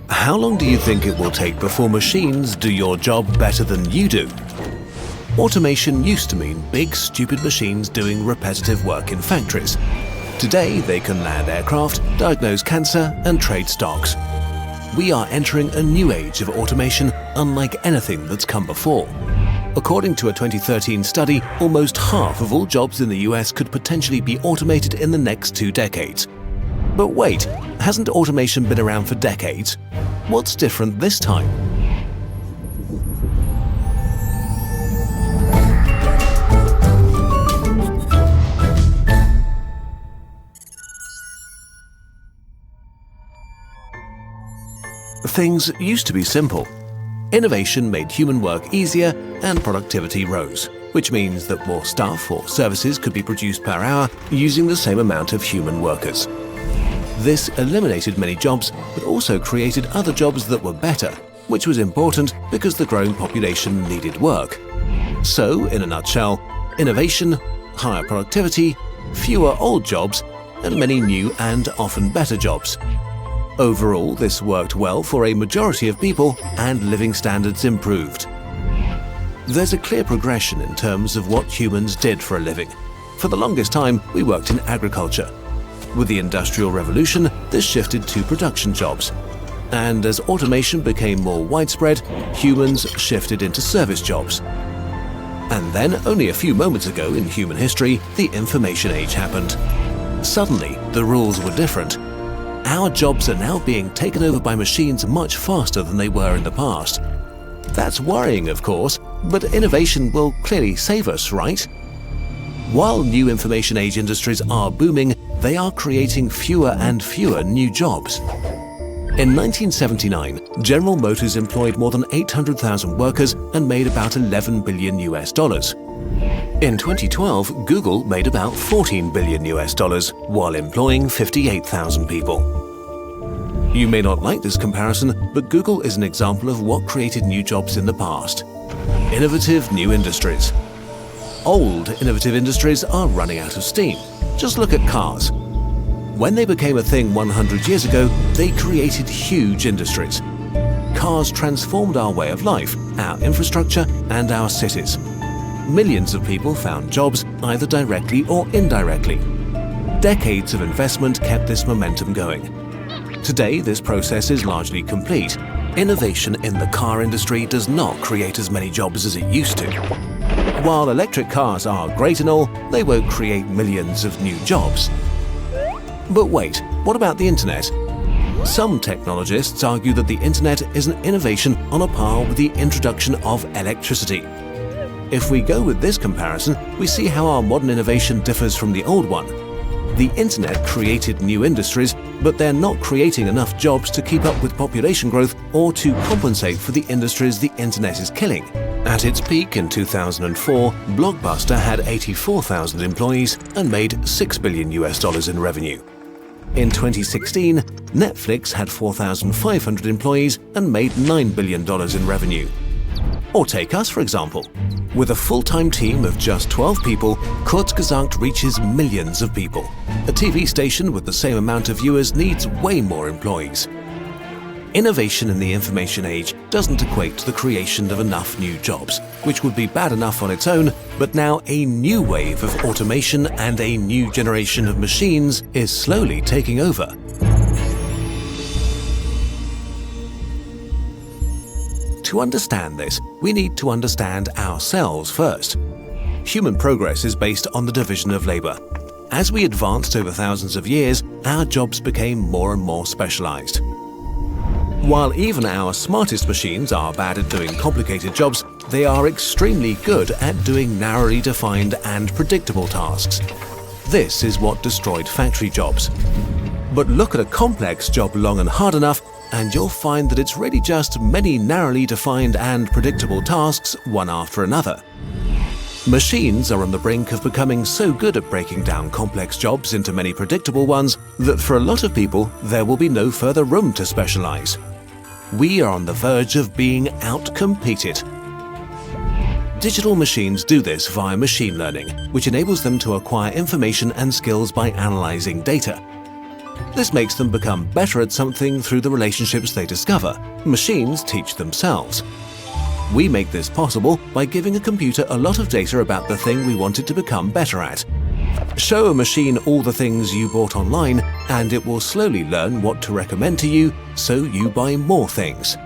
How long do you think it will take before machines do your job better than you do? Automation used to mean big, stupid machines doing repetitive work in factories. Today, they can land aircraft, diagnose cancer, and trade stocks. We are entering a new age of automation unlike anything that's come before. According to a 2013 study, almost half of all jobs in the US could potentially be automated in the next 2 decades. But wait, hasn't automation been around for decades? What's different this time? Things used to be simple. Innovation made human work easier and productivity rose, which means that more stuff or services could be produced per hour using the same amount of human workers. This eliminated many jobs, but also created other jobs that were better, which was important because the growing population needed work. So, in a nutshell, innovation, higher productivity, fewer old jobs, and many new and often better jobs. Overall, this worked well for a majority of people and living standards improved. There's a clear progression in terms of what humans did for a living. For the longest time, we worked in agriculture. With the Industrial Revolution, this shifted to production jobs. And as automation became more widespread, humans shifted into service jobs. And then, only a few moments ago in human history, the information age happened. Suddenly, the rules were different. Our jobs are now being taken over by machines much faster than they were in the past. That's worrying, of course, but innovation will clearly save us, right? While new information age industries are booming, they are creating fewer and fewer new jobs. In 1979, General Motors employed more than 800,000 workers and made about $11 billion. In 2012, Google made about $14 billion while employing 58,000 people. You may not like this comparison, but Google is an example of what created new jobs in the past. Innovative new industries. Old innovative industries are running out of steam. Just look at cars. When they became a thing 100 years ago, they created huge industries. Cars transformed our way of life, our infrastructure, and our cities. Millions of people found jobs either directly or indirectly. Decades of investment kept this momentum going. Today, this process is largely complete. Innovation in the car industry does not create as many jobs as it used to. While electric cars are great and all, they won't create millions of new jobs. But wait, what about the internet? Some technologists argue that the internet is an innovation on a par with the introduction of electricity. If we go with this comparison, we see how our modern innovation differs from the old one. The internet created new industries, but they're not creating enough jobs to keep up with population growth or to compensate for the industries the internet is killing. At its peak in 2004, Blockbuster had 84,000 employees and made $6 billion in revenue. In 2016, Netflix had 4,500 employees and made $9 billion in revenue. Or take us, for example. With a full-time team of just 12 people, Kurzgesagt reaches millions of people. A TV station with the same amount of viewers needs way more employees. Innovation in the information age doesn't equate to the creation of enough new jobs, which would be bad enough on its own, but now a new wave of automation and a new generation of machines is slowly taking over. To understand this, we need to understand ourselves first. Human progress is based on the division of labor. As we advanced over thousands of years, our jobs became more and more specialized. While even our smartest machines are bad at doing complicated jobs, they are extremely good at doing narrowly defined and predictable tasks. This is what destroyed factory jobs. But look at a complex job long and hard enough, and you'll find that it's really just many narrowly defined and predictable tasks, one after another. Machines are on the brink of becoming so good at breaking down complex jobs into many predictable ones that for a lot of people, there will be no further room to specialize. We are on the verge of being out-competed. Digital machines do this via machine learning, which enables them to acquire information and skills by analyzing data. This makes them become better at something through the relationships they discover. Machines teach themselves. We make this possible by giving a computer a lot of data about the thing we want it to become better at. Show a machine all the things you bought online, and it will slowly learn what to recommend to you, so you buy more things.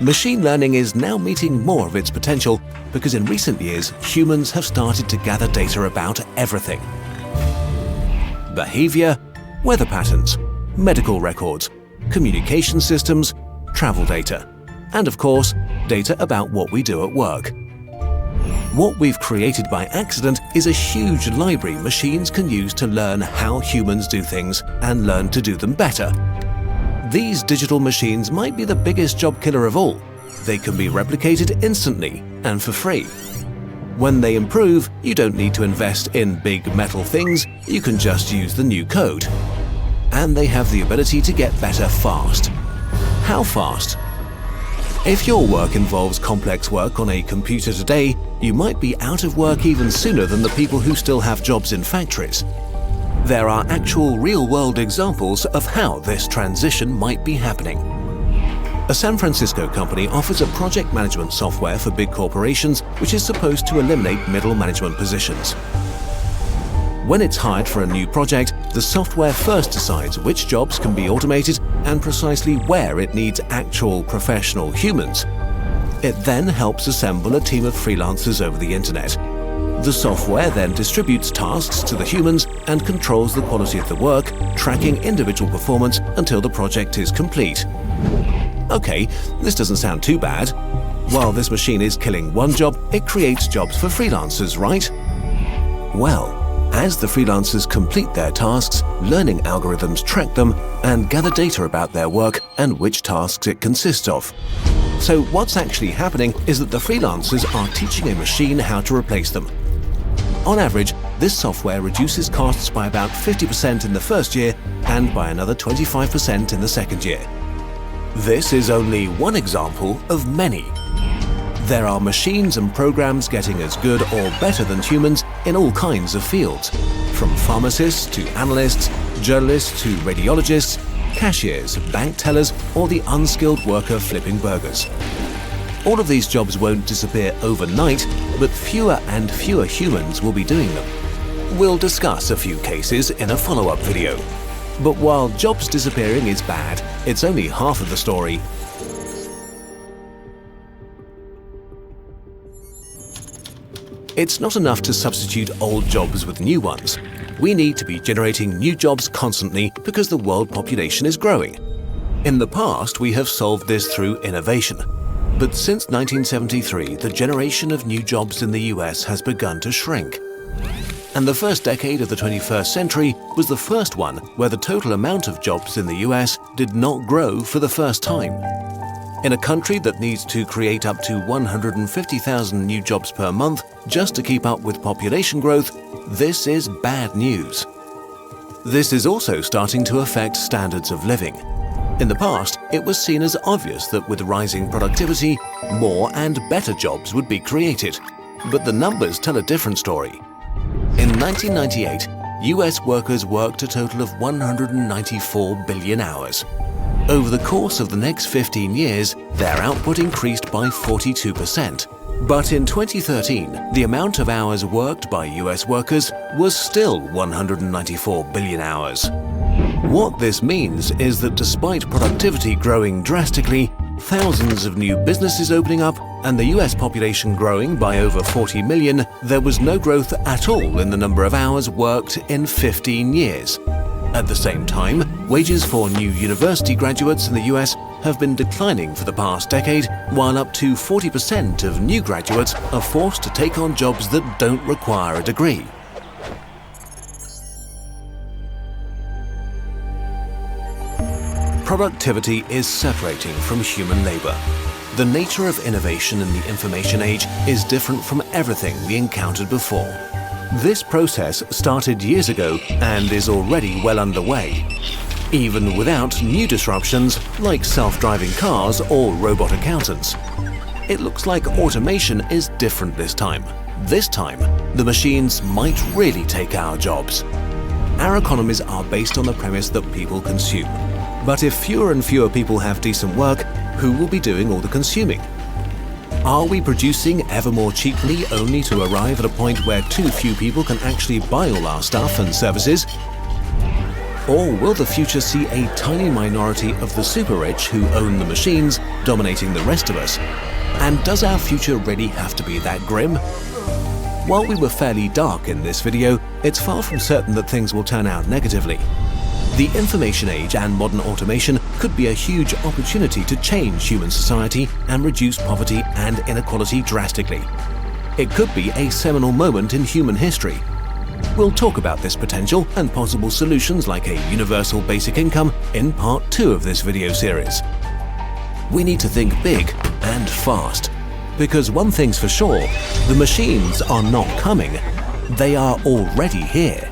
Machine learning is now meeting more of its potential because in recent years, humans have started to gather data about everything. Behavior, weather patterns, medical records, communication systems, travel data, and of course, data about what we do at work. What we've created by accident is a huge library machines can use to learn how humans do things and learn to do them better. These digital machines might be the biggest job killer of all. They can be replicated instantly and for free. When they improve, you don't need to invest in big metal things, you can just use the new code. And they have the ability to get better fast. How fast? If your work involves complex work on a computer today, you might be out of work even sooner than the people who still have jobs in factories. There are actual real-world examples of how this transition might be happening. A San Francisco company offers a project management software for big corporations which is supposed to eliminate middle management positions. When it's hired for a new project, the software first decides which jobs can be automated and precisely where it needs actual professional humans. It then helps assemble a team of freelancers over the internet. The software then distributes tasks to the humans and controls the quality of the work, tracking individual performance until the project is complete. Okay, this doesn't sound too bad. While this machine is killing one job, it creates jobs for freelancers, right? Well, as the freelancers complete their tasks, learning algorithms track them and gather data about their work and which tasks it consists of. So what's actually happening is that the freelancers are teaching a machine how to replace them. On average, this software reduces costs by about 50% in the first year and by another 25% in the second year. This is only one example of many. There are machines and programs getting as good or better than humans in all kinds of fields, from pharmacists to analysts, journalists to radiologists, cashiers, bank tellers, or the unskilled worker flipping burgers. All of these jobs won't disappear overnight, but fewer and fewer humans will be doing them. We'll discuss a few cases in a follow-up video. But while jobs disappearing is bad, it's only half of the story. It's not enough to substitute old jobs with new ones. We need to be generating new jobs constantly because the world population is growing. In the past, we have solved this through innovation. But since 1973, the generation of new jobs in the US has begun to shrink. And the first decade of the 21st century was the first one where the total amount of jobs in the US did not grow for the first time. In a country that needs to create up to 150,000 new jobs per month just to keep up with population growth, this is bad news. This is also starting to affect standards of living. In the past, it was seen as obvious that with rising productivity, more and better jobs would be created. But the numbers tell a different story. In 1998, US workers worked a total of 194 billion hours. Over the course of the next 15 years, their output increased by 42%. But in 2013, the amount of hours worked by US workers was still 194 billion hours. What this means is that despite productivity growing drastically, thousands of new businesses opening up, and the US population growing by over 40 million, there was no growth at all in the number of hours worked in 15 years. At the same time, wages for new university graduates in the US have been declining for the past decade, while up to 40% of new graduates are forced to take on jobs that don't require a degree. Productivity is separating from human labor. The nature of innovation in the information age is different from everything we encountered before. This process started years ago and is already well underway, even without new disruptions like self-driving cars or robot accountants. It looks like automation is different this time. This time, the machines might really take our jobs. Our economies are based on the premise that people consume. But if fewer and fewer people have decent work, who will be doing all the consuming? Are we producing ever more cheaply only to arrive at a point where too few people can actually buy all our stuff and services? Or will the future see a tiny minority of the super rich who own the machines dominating the rest of us? And does our future really have to be that grim? While we were fairly dark in this video, it's far from certain that things will turn out negatively. The information age and modern automation could be a huge opportunity to change human society and reduce poverty and inequality drastically. It could be a seminal moment in human history. We'll talk about this potential and possible solutions like a universal basic income in part 2 of this video series. We need to think big and fast, because one thing's for sure, the machines are not coming, they are already here.